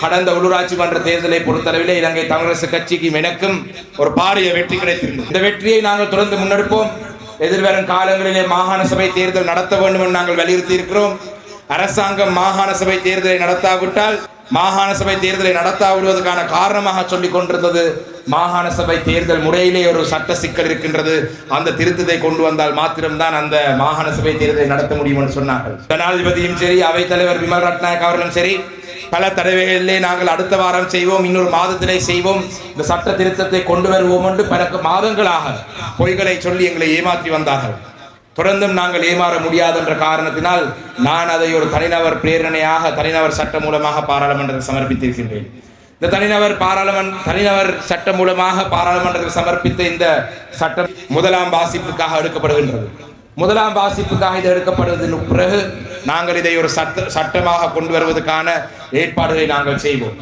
கடந்த உள்ளூராட்சி மன்ற தேர்தலை பொறுத்தளவிலே இலங்கை தமிழரசு கட்சிக்கு எனக்கும் ஒரு பாரிய வெற்றி கிடைத்திருந்தது. இந்த வெற்றியை நாங்கள் தொடர்ந்து முன்னெடுப்போம். எதிர்வரும் காலங்களிலே மாகாண சபை தேர்தல் நடத்த வேண்டும் என்று நாங்கள் வலியுறுத்தி இருக்கிறோம். அரசாங்கம் மாகாண சபை தேர்தலை நடத்தாவிட்டால் மாகாண சபை தேர்தலை நடத்தாவிடுவதற்கான காரணமாக சொல்லிக் கொண்டிருந்தது மாகாண சபை தேர்தல் முறையிலே ஒரு சட்ட சிக்கல் இருக்கின்றது, அந்த திருத்தத்தை கொண்டு வந்தால் மாத்திரம்தான் அந்த மாகாண சபை தேர்தலை நடத்த முடியும் என்று சொன்னார்கள். ஜனாதிபதியும் சரி, அவைத்தலைவர் விமல் ரட்நாயக் அவர்களும் சரி, பல தடவைகளிலே நாங்கள் அடுத்த வாரம் செய்வோம், இன்னொரு மாதத்திலே செய்வோம், இந்த சட்ட திருத்தத்தை கொண்டு வருவோம் என்று பல மாதங்களாக பொய்களை சொல்லி எங்களை ஏமாற்றி வந்தார்கள். தொடர்ந்தும் நாங்கள் ஏமாற முடியாது என்ற காரணத்தினால் நான் அதை ஒரு தனிநபர் பிரேரணையாக தனிநபர் சட்டம் மூலமாக பாராளுமன்றத்தில் சமர்ப்பித்திருக்கின்றேன். இந்த தனிநபர் சட்டம் மூலமாக பாராளுமன்றத்தில் சமர்ப்பித்த இந்த சட்டம் முதலாம் வாசிப்புக்காக எடுக்கப்படுகின்றது. முதலாம் வாசிப்புக்காக இது எடுக்கப்படுவதற்கு பிறகு நாங்கள் இதை ஒரு சட்டமாக கொண்டு வருவதற்கான ஏற்பாடுகளை நாங்கள் செய்வோம்.